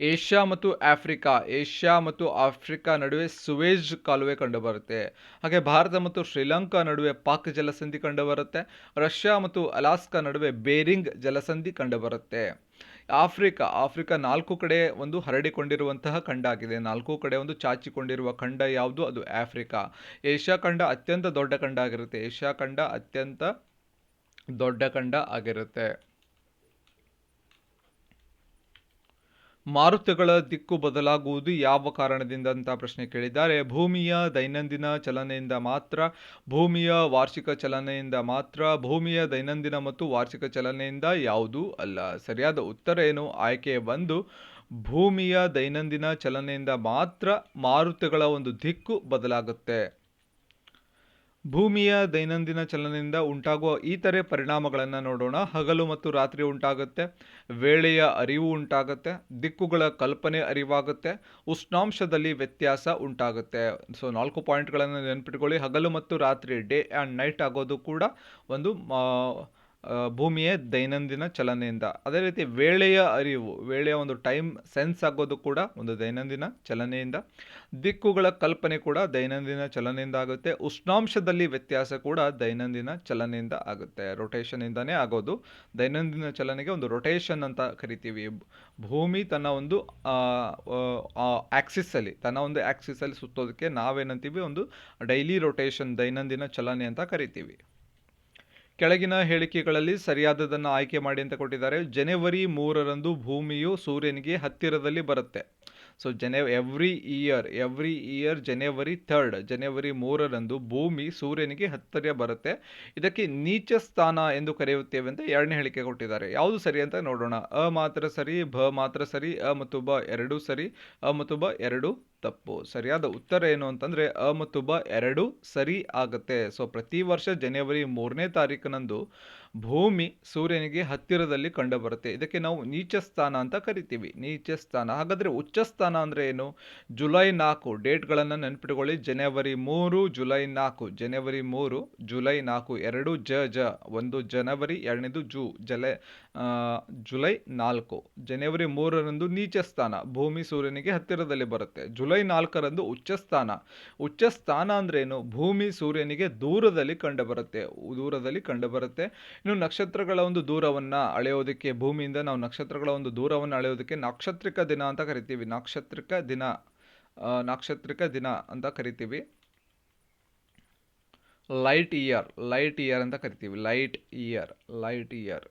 ಏಷ್ಯಾ ಮತ್ತು ಆಫ್ರಿಕಾ ನಡುವೆ ಸುವೇಜ್ ಕಾಲುವೆ ಕಂಡುಬರುತ್ತೆ. ಹಾಗೆ ಭಾರತ ಮತ್ತು ಶ್ರೀಲಂಕಾ ನಡುವೆ ಪಾಕ್ ಜಲಸಂಧಿ ಕಂಡುಬರುತ್ತೆ. ರಷ್ಯಾ ಮತ್ತು ಅಲಾಸ್ಕಾ ನಡುವೆ ಬೇರಿಂಗ್ ಜಲಸಂಧಿ ಕಂಡುಬರುತ್ತೆ. ಆಫ್ರಿಕಾ 4 ಕಡೆ ಒಂದು ಹರಡಿಕೊಂಡಿರುವಂತಹ ಖಂಡ ಆಗಿದೆ. 4 ಕಡೆ ಒಂದು ಚಾಚಿಕೊಂಡಿರುವ ಖಂಡ ಯಾವುದು? ಅದು ಆಫ್ರಿಕಾ. ಏಷ್ಯಾ ಖಂಡ ಅತ್ಯಂತ ದೊಡ್ಡ ಖಂಡ ಆಗಿರುತ್ತೆ. ಮಾರುತಗಳ ದಿಕ್ಕು ಬದಲಾಗುವುದು ಯಾವ ಕಾರಣದಿಂದ ಅಂತ ಪ್ರಶ್ನೆ ಕೇಳಿದ್ದಾರೆ. ಭೂಮಿಯ ದೈನಂದಿನ ಚಲನೆಯಿಂದ ಮಾತ್ರ, ಭೂಮಿಯ ವಾರ್ಷಿಕ ಚಲನೆಯಿಂದ ಮಾತ್ರ, ಭೂಮಿಯ ದೈನಂದಿನ ಮತ್ತು ವಾರ್ಷಿಕ ಚಲನೆಯಿಂದ ಯಾವುದೂ ಅಲ್ಲ. ಸರಿಯಾದ ಉತ್ತರ ಏನು? ಆಯ್ಕೆ 1, ಭೂಮಿಯ ದೈನಂದಿನ ಚಲನೆಯಿಂದ ಮಾತ್ರ ಮಾರುತಗಳ ಒಂದು ದಿಕ್ಕು ಬದಲಾಗುತ್ತೆ. ಭೂಮಿಯ ದೈನಂದಿನ ಚಲನೆಯಿಂದ ಉಂಟಾಗುವ ಇತರೆ ಪರಿಣಾಮಗಳನ್ನು ನೋಡೋಣ. ಹಗಲು ಮತ್ತು ರಾತ್ರಿ ಉಂಟಾಗುತ್ತೆ, ವೇಳೆಯ ಅರಿವು ಉಂಟಾಗುತ್ತೆ, ದಿಕ್ಕುಗಳ ಕಲ್ಪನೆ ಅರಿವಾಗುತ್ತೆ, ಉಷ್ಣಾಂಶದಲ್ಲಿ ವ್ಯತ್ಯಾಸ ಉಂಟಾಗುತ್ತೆ. ಸೊ 4 ಪಾಯಿಂಟ್ಗಳನ್ನು ನೆನಪಿಟ್ಕೊಳ್ಳಿ. ಹಗಲು ಮತ್ತು ರಾತ್ರಿ, ಡೇ ಆ್ಯಂಡ್ ನೈಟ್ ಆಗೋದು ಕೂಡ ಒಂದು ಭೂಮಿಯ ದೈನಂದಿನ ಚಲನೆಯಿಂದ. ಅದೇ ರೀತಿ ವೇಳೆಯ ಒಂದು ಟೈಮ್ ಸೆನ್ಸ್ ಆಗೋದು ಕೂಡ ಒಂದು ದೈನಂದಿನ ಚಲನೆಯಿಂದ. ದಿಕ್ಕುಗಳ ಕಲ್ಪನೆ ಕೂಡ ದೈನಂದಿನ ಚಲನೆಯಿಂದ ಆಗುತ್ತೆ. ಉಷ್ಣಾಂಶದಲ್ಲಿ ವ್ಯತ್ಯಾಸ ಕೂಡ ದೈನಂದಿನ ಚಲನೆಯಿಂದ ಆಗುತ್ತೆ. ರೊಟೇಷನಿಂದನೇ ಆಗೋದು. ದೈನಂದಿನ ಚಲನೆಗೆ ಒಂದು ರೊಟೇಷನ್ ಅಂತ ಕರಿತೀವಿ. ಭೂಮಿ ತನ್ನ ಒಂದು ಆಕ್ಸಿಸಲ್ಲಿ ಸುತ್ತೋದಕ್ಕೆ ನಾವೇನಂತೀವಿ? ಒಂದು ಡೈಲಿ ರೊಟೇಷನ್, ದೈನಂದಿನ ಚಲನೆ ಅಂತ ಕರಿತೀವಿ. ಕೆಳಗಿನ ಹೇಳಿಕೆಗಳಲ್ಲಿ ಸರಿಯಾದದನ್ನು ಆಯ್ಕೆ ಮಾಡಿ ಅಂತ ಕೊಟ್ಟಿದ್ದಾರೆ. ಜನವರಿ 3ರಂದು ಭೂಮಿಯು ಸೂರ್ಯನಿಗೆ ಹತ್ತಿರದಲ್ಲಿ ಬರುತ್ತೆ. ಸೊ ಎವ್ರಿ ಇಯರ್ ಜನವರಿ 3ರಂದು ಭೂಮಿ ಸೂರ್ಯನಿಗೆ ಹತ್ತಿರ ಬರುತ್ತೆ. ಇದಕ್ಕೆ ನೀಚ ಸ್ಥಾನ ಎಂದು ಕರೆಯುತ್ತೇವೆ ಅಂತ 2ನೇ ಹೇಳಿಕೆ ಕೊಟ್ಟಿದ್ದಾರೆ. ಯಾವುದು ಸರಿ ಅಂತ ನೋಡೋಣ. ಅ ಮಾತ್ರ ಸರಿ, ಭ ಮಾತ್ರ ಸರಿ, ಅ ಮತ್ತು ಬ ಎರಡೂ ಸರಿ, ಅ ಮತ್ತು ಬ ಎರಡೂ ತಪ್ಪು. ಸರಿಯಾದ ಉತ್ತರ ಏನು ಅಂತಂದರೆ ಅ ಮತ್ತು ಬ ಎರಡೂ ಸರಿ ಆಗುತ್ತೆ. ಸೊ ಪ್ರತಿ ವರ್ಷ ಜನವರಿ 3ನೇ ತಾರೀಕಿನಂದು ಭೂಮಿ ಸೂರ್ಯನಿಗೆ ಹತ್ತಿರದಲ್ಲಿ ಕಂಡುಬರುತ್ತೆ. ಇದಕ್ಕೆ ನಾವು ನೀಚ ಸ್ಥಾನ ಅಂತ ಕರಿತೀವಿ. ನೀಚ ಸ್ಥಾನ. ಹಾಗಾದರೆ ಉಚ್ಚ ಸ್ಥಾನ ಅಂದರೆ ಏನು? ಜುಲೈ 4. ಡೇಟ್ಗಳನ್ನು ನೆನಪಿಟ್ಕೊಳ್ಳಿ. ಜನವರಿ 3, ಜುಲೈ 4. ಜನವರಿ 3, ಜುಲೈ 4. 2 ಒಂದು ಜನವರಿ, 2ನೇದು ಜುಲೈ 4. ಜನವರಿ 3ರಂದು ನೀಚ ಸ್ಥಾನ, ಭೂಮಿ ಸೂರ್ಯನಿಗೆ ಹತ್ತಿರದಲ್ಲಿ ಬರುತ್ತೆ. ಜುಲೈ 4ರಂದು ಉಚ್ಚ ಸ್ಥಾನ. ಉಚ್ಚ ಸ್ಥಾನ ಅಂದ್ರೇನು? ಭೂಮಿ ಸೂರ್ಯನಿಗೆ ದೂರದಲ್ಲಿ ಕಂಡುಬರುತ್ತೆ. ಇನ್ನು ನಕ್ಷತ್ರಗಳ ಒಂದು ದೂರವನ್ನು ಅಳೆಯೋದಕ್ಕೆ, ಭೂಮಿಯಿಂದ ನಾವು ನಕ್ಷತ್ರಗಳ ಒಂದು ದೂರವನ್ನು ಅಳೆಯೋದಕ್ಕೆ ನಾಕ್ಷತ್ರಿಕ ದಿನ ಅಂತ ಕರಿತೀವಿ. ನಾಕ್ಷತ್ರಿಕ ದಿನ ಅಂತ ಕರಿತೀವಿ. ಲೈಟ್ ಇಯರ್ ಅಂತ ಕರಿತೀವಿ. Light year.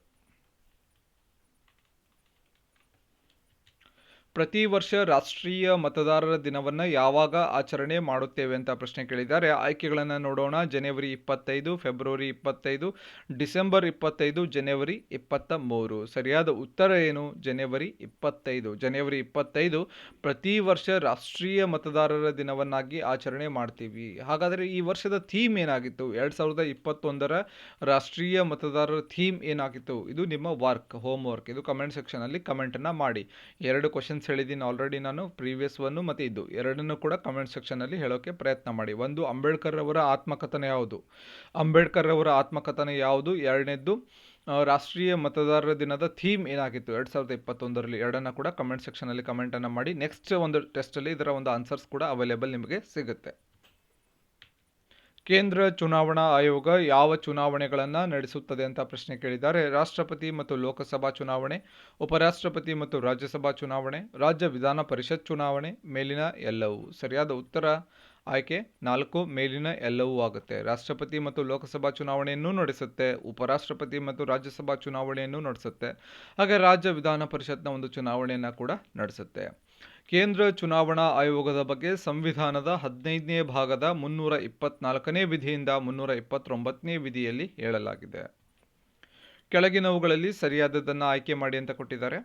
ಪ್ರತಿ ವರ್ಷ ರಾಷ್ಟ್ರೀಯ ಮತದಾರರ ದಿನವನ್ನು ಯಾವಾಗ ಆಚರಣೆ ಮಾಡುತ್ತೇವೆ ಅಂತ ಪ್ರಶ್ನೆ ಕೇಳಿದ್ದಾರೆ. ಆಯ್ಕೆಗಳನ್ನು ನೋಡೋಣ. ಜನವರಿ 25, ಫೆಬ್ರವರಿ 25, ಡಿಸೆಂಬರ್ 25, ಜನವರಿ 23. ಸರಿಯಾದ ಉತ್ತರ ಏನು? ಜನವರಿ 25 ಪ್ರತಿ ವರ್ಷ ರಾಷ್ಟ್ರೀಯ ಮತದಾರರ ದಿನವನ್ನಾಗಿ ಆಚರಣೆ ಮಾಡ್ತೀವಿ. ಹಾಗಾದರೆ ಈ ವರ್ಷದ ಥೀಮ್ ಏನಾಗಿತ್ತು? 2021ರ ರಾಷ್ಟ್ರೀಯ ಮತದಾರರ ಥೀಮ್ ಏನಾಗಿತ್ತು? ಇದು ನಿಮ್ಮ ಹೋಮ್ ವರ್ಕ್. ಇದು ಕಮೆಂಟ್ ಸೆಕ್ಷನಲ್ಲಿ ಕಮೆಂಟನ್ನು ಮಾಡಿ. 2 ಕ್ವಶನ್ಸ್ ಹೇಳಿದ್ದೀನಿ ಆಲ್ರೆಡಿ ನಾನು, ಪ್ರೀವಿಯಸ್ 1 ಮತ್ತು ಇದು ಎರಡನ್ನೂ ಕೂಡ ಕಮೆಂಟ್ ಸೆಕ್ಷನಲ್ಲಿ ಹೇಳೋಕ್ಕೆ ಪ್ರಯತ್ನ ಮಾಡಿ. ಒಂದು, ಅಂಬೇಡ್ಕರ್ ಅವರ ಆತ್ಮಕಥನ ಯಾವುದು? 2ನೇದ್ದು, ರಾಷ್ಟ್ರೀಯ ಮತದಾರರ ದಿನದ ಥೀಮ್ ಏನಾಗಿತ್ತು 2021ರಲ್ಲಿ? ಎರಡನ್ನ ಕೂಡ ಕಮೆಂಟ್ ಸೆಕ್ಷನಲ್ಲಿ ಕಮೆಂಟನ್ನು ಮಾಡಿ. ನೆಕ್ಸ್ಟ್ ಒಂದು ಟೆಸ್ಟಲ್ಲಿ ಇದರ ಒಂದು ಆನ್ಸರ್ಸ್ ಕೂಡ ಅವೈಲೇಬಲ್ ನಿಮಗೆ ಸಿಗುತ್ತೆ. ಕೇಂದ್ರ ಚುನಾವಣಾ ಆಯೋಗ ಯಾವ ಚುನಾವಣೆಗಳನ್ನು ನಡೆಸುತ್ತದೆ ಅಂತ ಪ್ರಶ್ನೆ ಕೇಳಿದ್ದಾರೆ. ರಾಷ್ಟ್ರಪತಿ ಮತ್ತು ಲೋಕಸಭಾ ಚುನಾವಣೆ, ಉಪರಾಷ್ಟ್ರಪತಿ ಮತ್ತು ರಾಜ್ಯಸಭಾ ಚುನಾವಣೆ, ರಾಜ್ಯ ವಿಧಾನ ಪರಿಷತ್ ಚುನಾವಣೆ, ಮೇಲಿನ ಎಲ್ಲವೂ. ಸರಿಯಾದ ಉತ್ತರ ಆಯ್ಕೆ 4, ಮೇಲಿನ ಎಲ್ಲವೂ ಆಗುತ್ತೆ. ರಾಷ್ಟ್ರಪತಿ ಮತ್ತು ಲೋಕಸಭಾ ಚುನಾವಣೆಯನ್ನು ನಡೆಸುತ್ತೆ, ಉಪರಾಷ್ಟ್ರಪತಿ ಮತ್ತು ರಾಜ್ಯಸಭಾ ಚುನಾವಣೆಯನ್ನು ನಡೆಸುತ್ತೆ, ಹಾಗೆ ರಾಜ್ಯ ವಿಧಾನ ಪರಿಷತ್ನ ಒಂದು ಚುನಾವಣೆಯನ್ನು ಕೂಡ ನಡೆಸುತ್ತೆ. ಕೇಂದ್ರ ಚುನಾವಣಾ ಆಯೋಗದ ಬಗ್ಗೆ ಸಂವಿಧಾನದ 15ನೇ ಭಾಗದ 324ನೇ ವಿಧಿಯಿಂದ 329ನೇ ವಿಧಿಯಲ್ಲಿ ಹೇಳಲಾಗಿದೆ. ಕೆಳಗಿನವುಗಳಲ್ಲಿ ಸರಿಯಾದದನ್ನು ಆಯ್ಕೆ ಮಾಡಿ ಅಂತ ಕೊಟ್ಟಿದ್ದಾರೆ.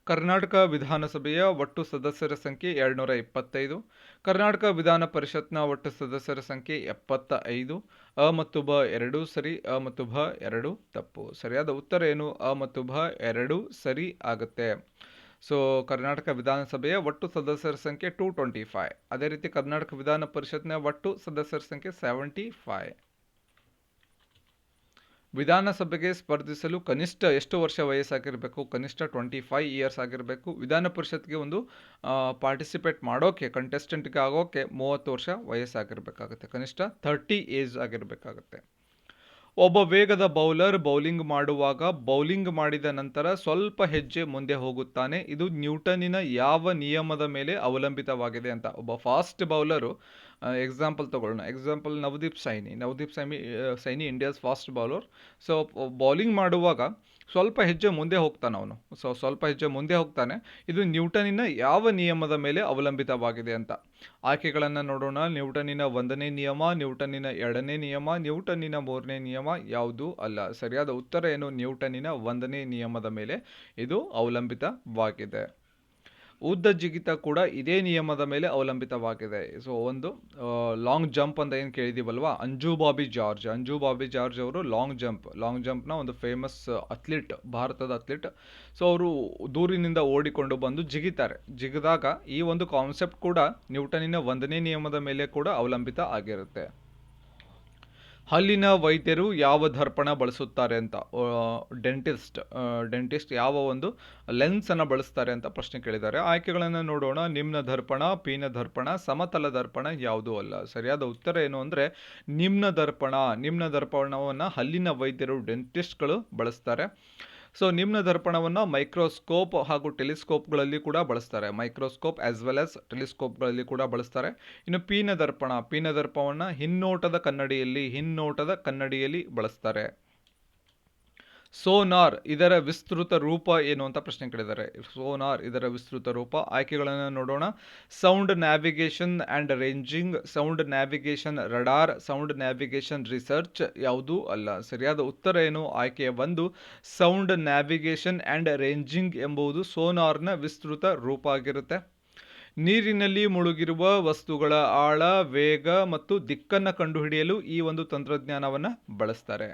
ಕರ್ನಾಟಕ ವಿಧಾನಸಭೆಯ ಒಟ್ಟು ಸದಸ್ಯರ ಸಂಖ್ಯೆ 225. ಕರ್ನಾಟಕ ವಿಧಾನ ಪರಿಷತ್ನ ಒಟ್ಟು ಸದಸ್ಯರ ಸಂಖ್ಯೆ 75. ಅ ಮತ್ತು ಬ ಎರಡೂ ಸರಿ, ಅ ಮತ್ತು ಭ ಎರಡೂ ತಪ್ಪು. ಸರಿಯಾದ ಉತ್ತರ ಏನು? ಅ ಮತ್ತು ಭ ಎರಡೂ ಸರಿ ಆಗುತ್ತೆ. ಸೊ ಕರ್ನಾಟಕ ವಿಧಾನಸಭೆಯ ಒಟ್ಟು ಸದಸ್ಯರ ಸಂಖ್ಯೆ 225. ಅದೇ ರೀತಿ ಕರ್ನಾಟಕ ವಿಧಾನ ಪರಿಷತ್ನ ಒಟ್ಟು ಸದಸ್ಯರ ಸಂಖ್ಯೆ 75. ವಿಧಾನಸಭೆಗೆ ಸ್ಪರ್ಧಿಸಲು ಕನಿಷ್ಠ ಎಷ್ಟು ವರ್ಷ ವಯಸ್ಸಾಗಿರಬೇಕು? ಕನಿಷ್ಠ 25 ಇಯರ್ಸ್ ಆಗಿರಬೇಕು. ವಿಧಾನ ಪರಿಷತ್ಗೆ ಒಂದು ಪಾರ್ಟಿಸಿಪೇಟ್ ಮಾಡೋಕ್ಕೆ, ಕಂಟೆಸ್ಟೆಂಟ್ಗೆ ಆಗೋಕ್ಕೆ 30 ವರ್ಷ ವಯಸ್ಸಾಗಿರಬೇಕಾಗುತ್ತೆ. ಕನಿಷ್ಠ 30 ಏಜ್ ಆಗಿರಬೇಕಾಗುತ್ತೆ. ಒಬ್ಬ ವೇಗದ ಬೌಲರ್ ಬೌಲಿಂಗ್ ಮಾಡುವಾಗ ಬೌಲಿಂಗ್ ಮಾಡಿದ ನಂತರ ಸ್ವಲ್ಪ ಹೆಜ್ಜೆ ಮುಂದೆ ಹೋಗುತ್ತಾನೆ. ಇದು ನ್ಯೂಟನ್ನಿನ ಯಾವ ನಿಯಮದ ಮೇಲೆ ಅವಲಂಬಿತವಾಗಿದೆ ಅಂತ. ಒಬ್ಬ ಫಾಸ್ಟ್ ಬೌಲರು, ಎಕ್ಸಾಂಪಲ್ ತಗೊಳ್ಳೋಣ. Example Navdeep Saini India's fast bowler. So bowling ಮಾಡುವಾಗ ಸ್ವಲ್ಪ ಹೆಜ್ಜೆ ಮುಂದೆ ಹೋಗ್ತಾನೆ ಅವನು. ಸ್ವಲ್ಪ ಹೆಜ್ಜೆ ಮುಂದೆ ಹೋಗ್ತಾನೆ. ಇದು ನ್ಯೂಟನ್ನಿನ ಯಾವ ನಿಯಮದ ಮೇಲೆ ಅವಲಂಬಿತವಾಗಿದೆ ಅಂತ. ಆಯ್ಕೆಗಳನ್ನು ನೋಡೋಣ. ನ್ಯೂಟನ್ನಿನ 1ನೇ ನಿಯಮ, ನ್ಯೂಟನ್ನಿನ 2ನೇ ನಿಯಮ, ನ್ಯೂಟನ್ನಿನ 3ನೇ ನಿಯಮ, ಯಾವುದೂ ಅಲ್ಲ. ಸರಿಯಾದ ಉತ್ತರ ಏನು? ನ್ಯೂಟನ್ನಿನ 1ನೇ ನಿಯಮದ ಮೇಲೆ ಇದು ಅವಲಂಬಿತವಾಗಿದೆ. ಉದ್ದ ಜಿಗಿತ ಕೂಡ ಇದೇ ನಿಯಮದ ಮೇಲೆ ಅವಲಂಬಿತವಾಗಿದೆ. ಸೊ ಒಂದು ಲಾಂಗ್ ಜಂಪ್ ಅಂತ ಏನು ಕೇಳಿದೀವಲ್ವಾ, ಅಂಜು ಬಾಬಿ ಜಾರ್ಜ್ ಅವರು ಲಾಂಗ್ ಜಂಪ್ನ ಒಂದು ಫೇಮಸ್ ಅಥ್ಲೀಟ್, ಭಾರತದ ಅಥ್ಲೀಟ್. ಸೊ ಅವರು ದೂರಿನಿಂದ ಓಡಿಕೊಂಡು ಬಂದು ಜಿಗಿದಾಗ ಈ ಒಂದು ಕಾನ್ಸೆಪ್ಟ್ ಕೂಡ ನ್ಯೂಟನ್ನಿನ 1ನೇ ನಿಯಮದ ಮೇಲೆ ಕೂಡ ಅವಲಂಬಿತ ಆಗಿರುತ್ತೆ. ಹಲ್ಲಿನ ವೈದ್ಯರು ಯಾವ ದರ್ಪಣ ಬಳಸುತ್ತಾರೆ ಅಂತ. ಡೆಂಟಿಸ್ಟ್ ಯಾವ ಒಂದು ಲೆನ್ಸನ್ನು ಬಳಸ್ತಾರೆ ಅಂತ ಪ್ರಶ್ನೆ ಕೇಳಿದ್ದಾರೆ. ಆಯ್ಕೆಗಳನ್ನು ನೋಡೋಣ. ನಿಮ್ನ ದರ್ಪಣ, ಪೀನ ದರ್ಪಣ, ಸಮತಲ ದರ್ಪಣ, ಯಾವುದೂ ಅಲ್ಲ. ಸರಿಯಾದ ಉತ್ತರ ಏನು ಅಂದರೆ ನಿಮ್ನ ದರ್ಪಣವನ್ನು ಹಲ್ಲಿನ ವೈದ್ಯರು, ಡೆಂಟಿಸ್ಟ್ಗಳು ಬಳಸ್ತಾರೆ. ಸೊ ನಿಮ್ನ ದರ್ಪಣವನ್ನು ಮೈಕ್ರೋಸ್ಕೋಪ್ ಹಾಗೂ ಟೆಲಿಸ್ಕೋಪ್ಗಳಲ್ಲಿ ಕೂಡ ಬಳಸ್ತಾರೆ. ಮೈಕ್ರೋಸ್ಕೋಪ್ ಆಸ್ ವೆಲ್ ಆಸ್ ಟೆಲಿಸ್ಕೋಪ್ಗಳಲ್ಲಿ ಕೂಡ ಬಳಸ್ತಾರೆ. ಇನ್ನು ಪೀನ ದರ್ಪಣವನ್ನು ಹಿನ್ನೋಟದ ಕನ್ನಡಿಯಲ್ಲಿ ಬಳಸ್ತಾರೆ. ಸೋನಾರ್ ಇದರ ವಿಸ್ತೃತ ರೂಪ ಏನು ಅಂತ ಪ್ರಶ್ನೆ ಕೇಳಿದ್ದಾರೆ. ಸೋನಾರ್ ಇದರ ವಿಸ್ತೃತ ರೂಪ. ಆಯ್ಕೆಗಳನ್ನು ನೋಡೋಣ. Sound navigation and ranging, sound navigation radar, sound navigation research, ಯಾವುದೂ ಅಲ್ಲ. ಸರಿಯಾದ ಉತ್ತರ ಏನು? ಆಯ್ಕೆ 1, ಸೌಂಡ್ ನ್ಯಾವಿಗೇಷನ್ ಆ್ಯಂಡ್ ರೇಂಜಿಂಗ್ ಎಂಬುದು ಸೋನಾರ್ನ ವಿಸ್ತೃತ ರೂಪ ಆಗಿರುತ್ತೆ. ನೀರಿನಲ್ಲಿ ಮುಳುಗಿರುವ ವಸ್ತುಗಳ ಆಳ, ವೇಗ ಮತ್ತು ದಿಕ್ಕನ್ನು ಕಂಡುಹಿಡಿಯಲು ಈ ಒಂದು ತಂತ್ರಜ್ಞಾನವನ್ನು ಬಳಸ್ತಾರೆ.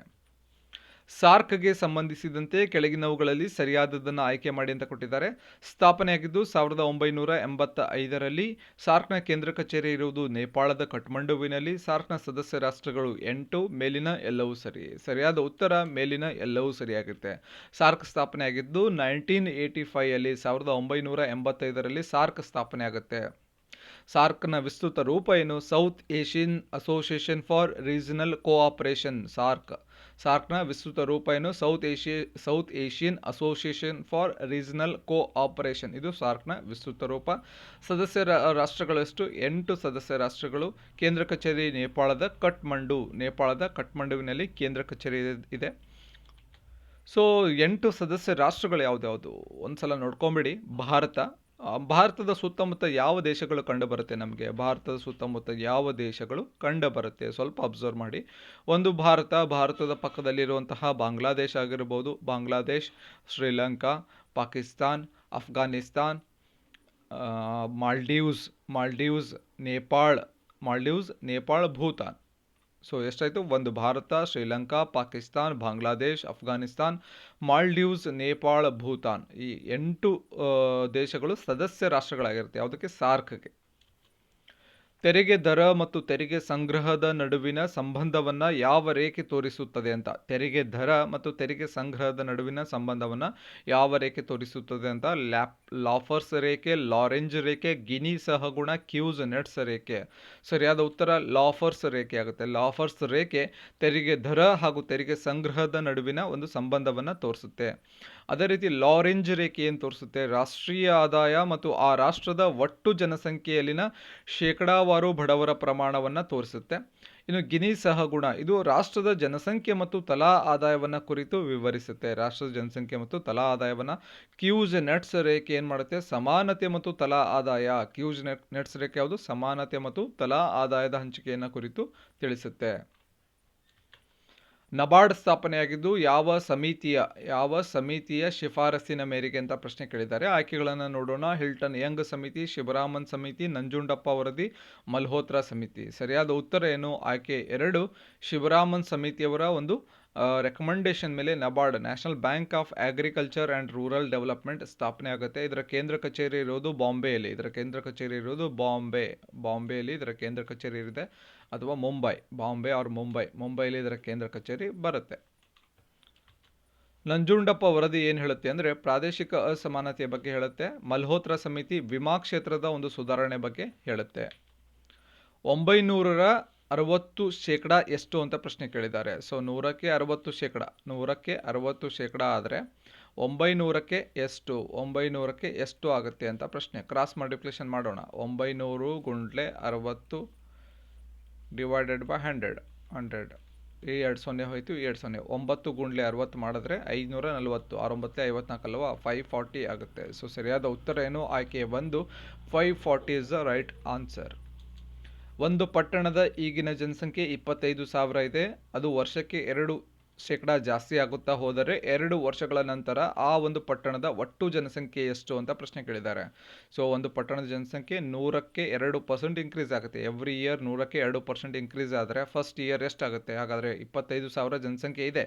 ಸಾರ್ಕ್ಗೆ ಸಂಬಂಧಿಸಿದಂತೆ ಕೆಳಗಿನವುಗಳಲ್ಲಿ ಸರಿಯಾದದನ್ನು ಆಯ್ಕೆ ಮಾಡಿ ಅಂತ ಕೊಟ್ಟಿದ್ದಾರೆ. ಸ್ಥಾಪನೆಯಾಗಿದ್ದು 1985ರಲ್ಲಿ. ಸಾರ್ಕ್ನ ಕೇಂದ್ರ ಕಚೇರಿ ಇರುವುದು ನೇಪಾಳದ ಕಠ್ಮಂಡುವಿನಲ್ಲಿ. ಸಾರ್ಕ್ನ ಸದಸ್ಯ ರಾಷ್ಟ್ರಗಳು 8, ಮೇಲಿನ ಎಲ್ಲವೂ ಸರಿ. ಸರಿಯಾದ ಉತ್ತರ ಮೇಲಿನ ಎಲ್ಲವೂ ಸರಿಯಾಗುತ್ತೆ. ಸಾರ್ಕ್ ಸ್ಥಾಪನೆಯಾಗಿದ್ದು 1985ರಲ್ಲಿ, 1985ರಲ್ಲಿ ಸಾರ್ಕ್ ಸ್ಥಾಪನೆ ಆಗುತ್ತೆ. ಸಾರ್ಕ್ನ ವಿಸ್ತೃತ ರೂಪ ಏನು? South Asian association for regional cooperation. ಸಾರ್ಕ್ನ ವಿಸ್ತೃತ ರೂಪ ಏನು? South Asian association for regional cooperation. ಇದು ಸಾರ್ಕ್ನ ವಿಸ್ತೃತ ರೂಪ. ಸದಸ್ಯ ರಾಷ್ಟ್ರಗಳು ಎಷ್ಟು? 8 ಸದಸ್ಯ ರಾಷ್ಟ್ರಗಳು. ಕೇಂದ್ರ ಕಚೇರಿ ನೇಪಾಳದ ಕಠ್ಮಂಡುವಿನಲ್ಲಿ ಕೇಂದ್ರ ಕಚೇರಿ ಇದೆ. ಸೊ 8 ಸದಸ್ಯ ರಾಷ್ಟ್ರಗಳು ಯಾವ್ದು ಒಂದ್ಸಲ ನೋಡ್ಕೊಂಬಿಡಿ. ಭಾರತದ ಸುತ್ತಮುತ್ತ ಯಾವ ದೇಶಗಳು ಕಂಡುಬರುತ್ತೆ ನಮಗೆ? ಭಾರತದ ಸುತ್ತಮುತ್ತ ಯಾವ ದೇಶಗಳು ಕಂಡುಬರುತ್ತೆ ಸ್ವಲ್ಪ ಅಬ್ಸರ್ವ್ ಮಾಡಿ. ಒಂದು ಭಾರತದ ಪಕ್ಕದಲ್ಲಿರುವಂತಹ ಬಾಂಗ್ಲಾದೇಶ ಆಗಿರ್ಬೋದು. ಬಾಂಗ್ಲಾದೇಶ್, ಶ್ರೀಲಂಕಾ, ಪಾಕಿಸ್ತಾನ್, ಅಫ್ಘಾನಿಸ್ತಾನ್, ಮಾಲ್ಡೀವ್ಸ್, ನೇಪಾಳ್, ಭೂತಾನ್. ಸೊ ಎಷ್ಟಾಯಿತು? ಒಂದು ಭಾರತ, ಶ್ರೀಲಂಕಾ, ಪಾಕಿಸ್ತಾನ್, ಬಾಂಗ್ಲಾದೇಶ್, ಅಫ್ಘಾನಿಸ್ತಾನ್, ಮಾಲ್ಡೀವ್ಸ್, ನೇಪಾಳ, ಭೂತಾನ್. ಈ 8 ದೇಶಗಳು ಸದಸ್ಯ ರಾಷ್ಟ್ರಗಳಾಗಿರುತ್ತೆ ಯಾವುದಕ್ಕೆ? ಸಾರ್ಕ್ಗೆ. ತೆರಿಗೆ ದರ ಮತ್ತು ತೆರಿಗೆ ಸಂಗ್ರಹದ ನಡುವಿನ ಸಂಬಂಧವನ್ನು ಯಾವ ರೇಖೆ ತೋರಿಸುತ್ತದೆ ಅಂತ. ತೆರಿಗೆ ದರ ಮತ್ತು ತೆರಿಗೆ ಸಂಗ್ರಹದ ನಡುವಿನ ಸಂಬಂಧವನ್ನು ಯಾವ ರೇಖೆ ತೋರಿಸುತ್ತದೆ ಅಂತ. ಲಾಫರ್ಸ್ ರೇಖೆ, ಲಾರೆಂಜ್ ರೇಖೆ, ಗಿನಿ ಸಹಗುಣ, ಕ್ಯೂಸ್ ನೆಟ್ಸ್ ರೇಖೆ. ಸರಿಯಾದ ಉತ್ತರ ಲಾಫರ್ಸ್ ರೇಖೆ ಆಗುತ್ತೆ. ಲಾಫರ್ಸ್ ರೇಖೆ ತೆರಿಗೆ ದರ ಹಾಗೂ ತೆರಿಗೆ ಸಂಗ್ರಹದ ನಡುವಿನ ಒಂದು ಸಂಬಂಧವನ್ನು ತೋರಿಸುತ್ತೆ. ಅದೇ ರೀತಿ ಲಾರೆಂಜ್ ರೇಖೆ ಏನು ತೋರಿಸುತ್ತೆ? ರಾಷ್ಟ್ರೀಯ ಆದಾಯ ಮತ್ತು ಆ ರಾಷ್ಟ್ರದ ಒಟ್ಟು ಜನಸಂಖ್ಯೆಯಲ್ಲಿನ ಶೇಕಡಾವಾರು ಬಡವರ ಪ್ರಮಾಣವನ್ನು ತೋರಿಸುತ್ತೆ. ಇನ್ನು ಗಿನಿ ಸಹಗುಣ ಇದು ರಾಷ್ಟ್ರದ ಜನಸಂಖ್ಯೆ ಮತ್ತು ತಲಾ ಆದಾಯವನ್ನು ಕುರಿತು ವಿವರಿಸುತ್ತೆ. ರಾಷ್ಟ್ರದ ಜನಸಂಖ್ಯೆ ಮತ್ತು ತಲಾ ಆದಾಯವನ್ನು. ಕ್ಯೂಸ್ ನೆಟ್ಸ್ ರೇಖೆ ಏನು ಮಾಡುತ್ತೆ? ಸಮಾನತೆ ಮತ್ತು ತಲಾ ಆದಾಯ. ಕ್ಯೂಸ್ ನೆಟ್ಸ್ ರೇಖೆ ಯಾವುದು? ಸಮಾನತೆ ಮತ್ತು ತಲಾ ಆದಾಯದ ಹಂಚಿಕೆಯನ್ನು ಕುರಿತು ತಿಳಿಸುತ್ತೆ. ನಬಾರ್ಡ್ ಸ್ಥಾಪನೆಯಾಗಿದ್ದು ಯಾವ ಸಮಿತಿಯ ಶಿಫಾರಸಿನ ಮೇರೆಗೆ ಅಂತ ಪ್ರಶ್ನೆ ಕೇಳಿದ್ದಾರೆ. ಆಯ್ಕೆಗಳನ್ನು ನೋಡೋಣ. ಹಿಲ್ಟನ್ ಯಂಗ್ ಸಮಿತಿ, ಶಿವರಾಮನ್ ಸಮಿತಿ, ನಂಜುಂಡಪ್ಪ ವರದಿ, ಮಲ್ಹೋತ್ರಾ ಸಮಿತಿ. ಸರಿಯಾದ ಉತ್ತರ ಏನು? ಆಯ್ಕೆ 2 ಶಿವರಾಮನ್ ಸಮಿತಿಯವರ ಒಂದು ರೆಕಮೆಂಡೇಶನ್ ಮೇಲೆ NABARD, national bank of agriculture and rural development ಸ್ಥಾಪನೆ ಆಗುತ್ತೆ. ಇದರ ಕೇಂದ್ರ ಕಚೇರಿ ಇರೋದು ಬಾಂಬೆಯಲ್ಲಿ. ಬಾಂಬೆಯಲ್ಲಿ ಇದರ ಕೇಂದ್ರ ಕಚೇರಿ ಇದೆ, ಅಥವಾ ಮುಂಬೈಲಿ ಇದರ ಕೇಂದ್ರ ಕಚೇರಿ ಬರುತ್ತೆ. ನಂಜುಂಡಪ್ಪ ವರದಿ ಏನು ಹೇಳುತ್ತೆ ಅಂದರೆ ಪ್ರಾದೇಶಿಕ ಅಸಮಾನತೆಯ ಬಗ್ಗೆ ಹೇಳುತ್ತೆ. ಮಲ್ಹೋತ್ರಾ ಸಮಿತಿ ವಿಮಾ ಕ್ಷೇತ್ರದ ಒಂದು ಸುಧಾರಣೆ ಬಗ್ಗೆ ಹೇಳುತ್ತೆ. 900ರ 60% ಎಷ್ಟು ಅಂತ ಪ್ರಶ್ನೆ ಕೇಳಿದ್ದಾರೆ. ಸೊ 100ಕ್ಕೆ 60% ಆದರೆ 900ಕ್ಕೆ ಎಷ್ಟು ಆಗುತ್ತೆ ಅಂತ ಪ್ರಶ್ನೆ. ಕ್ರಾಸ್ ಮಲ್ಟಿಪ್ಲಿಕೇಶನ್ ಮಾಡೋಣ. 900 ಗುಂಡ್ಲೆ 60 ಡಿವೈಡೆಡ್ ಬೈ 100. ಈ 2 0 ಹೋಯಿತು, ಈ 2 0. 9 ಗುಂಡ್ಲೆ 60 ಮಾಡಿದ್ರೆ 540, 6 54 ಅಲ್ವಾ, 540 ಆಗುತ್ತೆ. ಸೊ ಸರಿಯಾದ ಉತ್ತರ ಏನು? ಆಯ್ಕೆ 1 540 ಇಸ್ ದ ರೈಟ್ ಆನ್ಸರ್. ಒಂದು ಪಟ್ಟಣದ ಈಗಿನ ಜನಸಂಖ್ಯೆ 25,000 ಇದೆ. ಅದು ವರ್ಷಕ್ಕೆ 2% ಜಾಸ್ತಿ ಆಗುತ್ತಾ ಹೋದರೆ 2 ವರ್ಷಗಳ ನಂತರ ಆ ಒಂದು ಪಟ್ಟಣದ ಒಟ್ಟು ಜನಸಂಖ್ಯೆ ಎಷ್ಟು ಅಂತ ಪ್ರಶ್ನೆ ಕೇಳಿದ್ದಾರೆ. ಸೊ ಒಂದು ಪಟ್ಟಣದ ಜನಸಂಖ್ಯೆ 100ಕ್ಕೆ 2% ಇನ್ಕ್ರೀಸ್ ಆಗುತ್ತೆ. ಎವ್ರಿ ಇಯರ್ 100ಕ್ಕೆ 2% ಇನ್ಕ್ರೀಸ್ ಆದರೆ ಫಸ್ಟ್ ಇಯರ್ ಎಷ್ಟಾಗುತ್ತೆ? ಹಾಗಾದರೆ 25,000 ಜನಸಂಖ್ಯೆ ಇದೆ.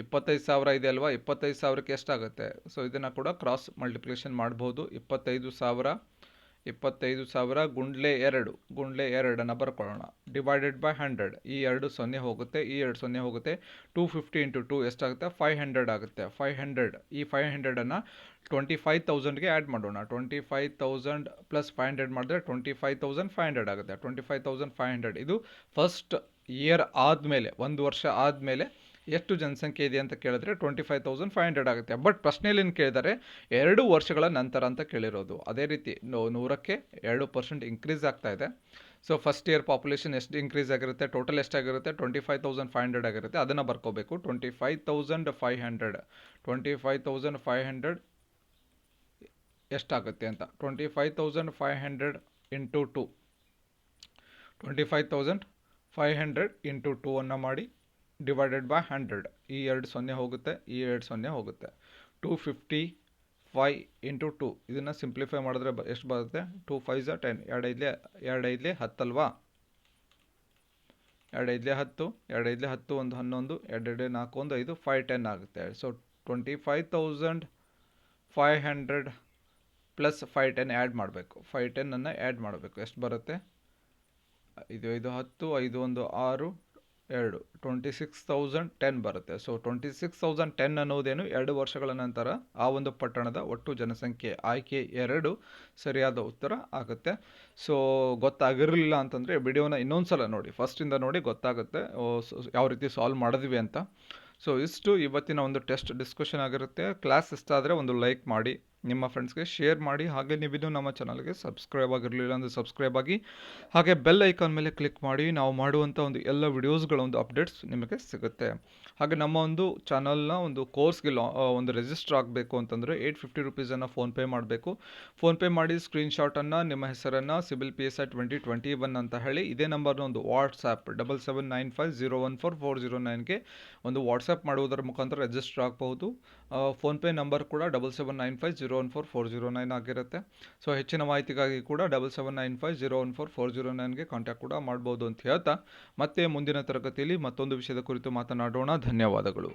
25,000 ಇದೆ ಅಲ್ವಾ? 25,000ಕ್ಕೆ ಎಷ್ಟಾಗುತ್ತೆ? ಸೊ ಇದನ್ನು ಕೂಡ ಕ್ರಾಸ್ ಮಲ್ಟಿಪ್ಲಿಕೇಶನ್ ಮಾಡ್ಬೋದು. 25,000 ಗುಂಡ್ಲೆ 2 ಬರ್ಕೊಳ್ಳೋಣ. Divided by 100. ಈ 2 0 ಹೋಗುತ್ತೆ, ಈ 2 0 ಹೋಗುತ್ತೆ. 250 ಇಂಟು 2 ಎಷ್ಟಾಗುತ್ತೆ? 500 ಆಗುತ್ತೆ. 500, ಈ 500ಅನ್ನು 25,000ಗೆ ಆ್ಯಡ್ ಮಾಡೋಣ. 25,000 ಪ್ಲಸ್ 500 ಮಾಡಿದ್ರೆ 25,500 ಆಗುತ್ತೆ. 25,500 ಇದು ಫಸ್ಟ್ ಇಯರ್ ಆದಮೇಲೆ, 1 ವರ್ಷ ಆದಮೇಲೆ ಎಷ್ಟು ಜನಸಂಖ್ಯೆ ಇದೆ ಅಂತ ಕೇಳಿದ್ರೆ 25,500 ಆಗುತ್ತೆ. ಬಟ್ ಪ್ರಶ್ನೆಯಲ್ಲಿ ಏನು ಕೇಳಿದ್ದಾರೆ? 2 ವರ್ಷಗಳ ನಂತರ ಅಂತ ಕೇಳಿರೋದು. ಅದೇ ರೀತಿ 100ಕ್ಕೆ 2% ಇನ್ಕ್ರೀಸ್ ಆಗ್ತಾ ಇದೆ. ಸೊ ಫಸ್ಟ್ ಇಯರ್ ಪಾಪ್ಯುಲೇಷನ್ ಎಷ್ಟು ಇನ್ಕ್ರೀಸ್ ಆಗಿರುತ್ತೆ? ಟೋಟಲ್ ಎಷ್ಟಾಗಿರುತ್ತೆ? 25,500 ಆಗಿರುತ್ತೆ. ಅದನ್ನು ಬರ್ಕೋಬೇಕು. 25,500 ಎಷ್ಟಾಗುತ್ತೆ ಅಂತ. 25,500 ಇಂಟು 2, 25,500 ಇಂಟು 2 ಅನ್ನು ಮಾಡಿ ಡಿವೈಡೆಡ್ ಬೈ 100. ಈ 2 0 ಹೋಗುತ್ತೆ, ಈ 2 0 ಹೋಗುತ್ತೆ. 255 ಇಂಟು 2 ಇದನ್ನು ಸಿಂಪ್ಲಿಫೈ ಮಾಡಿದ್ರೆ ಎಷ್ಟು ಬರುತ್ತೆ? 2 5 10, 2 5 10 ಅಲ್ವಾ? 2 5 10, 2 5 10, 1 11, 2 2 4 1 5, 5 10 ಆಗುತ್ತೆ. ಸೊ 25,500 ಪ್ಲಸ್ 510 ಆ್ಯಡ್ ಮಾಡಬೇಕು. 510 ಆ್ಯಡ್ ಮಾಡಬೇಕು. ಎಷ್ಟು ಬರುತ್ತೆ? 5 5 10, 5 1 6, 2 26,010 ಬರುತ್ತೆ. ಸೊ 26,010 ಅನ್ನೋದೇನು? 2 ವರ್ಷಗಳ ನಂತರ ಆ ಒಂದು ಪಟ್ಟಣದ ಒಟ್ಟು ಜನಸಂಖ್ಯೆ. ಆಯ್ಕೆ 2 ಸರಿಯಾದ ಉತ್ತರ ಆಗುತ್ತೆ. ಸೊ ಗೊತ್ತಾಗಿರಲಿಲ್ಲ ಅಂತಂದರೆ ವಿಡಿಯೋನ ಇನ್ನೊಂದು ಸಲ ನೋಡಿ, ಫಸ್ಟಿಂದ ನೋಡಿ, ಗೊತ್ತಾಗುತ್ತೆ ಯಾವ ರೀತಿ ಸಾಲ್ವ್ ಮಾಡಿದ್ವಿ ಅಂತ. ಸೊ ಇಷ್ಟು ಇವತ್ತಿನ ಒಂದು ಟೆಸ್ಟ್ ಡಿಸ್ಕಷನ್ ಆಗಿರುತ್ತೆ. ಕ್ಲಾಸ್ ಇಷ್ಟ ಆದರೆ ಒಂದು ಲೈಕ್ ಮಾಡಿ, ನಿಮ್ಮ ಫ್ರೆಂಡ್ಸ್ಗೆ ಶೇರ್ ಮಾಡಿ. ಹಾಗೆ ನೀವಿನ್ನೂ ನಮ್ಮ ಚಾನಲ್ಗೆ ಸಬ್ಸ್ಕ್ರೈಬ್ ಆಗಿರಲಿಲ್ಲ ಅಂದರೆ ಸಬ್ಸ್ಕ್ರೈಬ್ ಆಗಿ, ಹಾಗೆ ಬೆಲ್ ಐಕಾನ್ ಮೇಲೆ ಕ್ಲಿಕ್ ಮಾಡಿ. ನಾವು ಮಾಡುವಂಥ ಒಂದು ಎಲ್ಲ ವಿಡಿಯೋಸ್ಗಳ ಒಂದು ಅಪ್ಡೇಟ್ಸ್ ನಿಮಗೆ ಸಿಗುತ್ತೆ. ಹಾಗೆ ನಮ್ಮ ಒಂದು ಚಾನಲ್ನ ಒಂದು ಕೋರ್ಸ್ಗೆ ಒಂದು ರಿಜಿಸ್ಟರ್ ಆಗಬೇಕು ಅಂತಂದರೆ 850 ರುಪೀಸನ್ನು ಫೋನ್ಪೇ ಮಾಡಬೇಕು. ಫೋನ್ಪೇ ಮಾಡಿ ಸ್ಕ್ರೀನ್ಶಾಟನ್ನು, ನಿಮ್ಮ ಹೆಸರನ್ನು, ಸಿಬಿಲ್ PSI 2021 ಅಂತ ಹೇಳಿ ಇದೇ ನಂಬರ್ನ ಒಂದು ವಾಟ್ಸಾಪ್ 7795014409ಗೆ ಒಂದು ವಾಟ್ಸಪ್ ಮಾಡುವುದರ ಮುಖಾಂತರ ರಿಜಿಸ್ಟರ್ ಆಗಬಹುದು. ಫೋನ್ಪೇ ನಂಬರ್ ಕೂಡ 7795014409 ಆಗಿರುತ್ತೆ. ಸೊ ಹೆಚ್ಚಿನ ಮಾಹಿತಿಗಾಗಿ ಕೂಡ 7795014409ಗೆ ಕಾಂಟ್ಯಾಕ್ಟ್ ಕೂಡ ಮಾಡ್ಬೋದು ಅಂತ ಹೇಳ್ತಾ ಮತ್ತೆ ಮುಂದಿನ ತರಗತಿಯಲ್ಲಿ ಮತ್ತೊಂದು ವಿಷಯದ ಕುರಿತು ಮಾತನಾಡೋಣ. ಧನ್ಯವಾದಗಳು.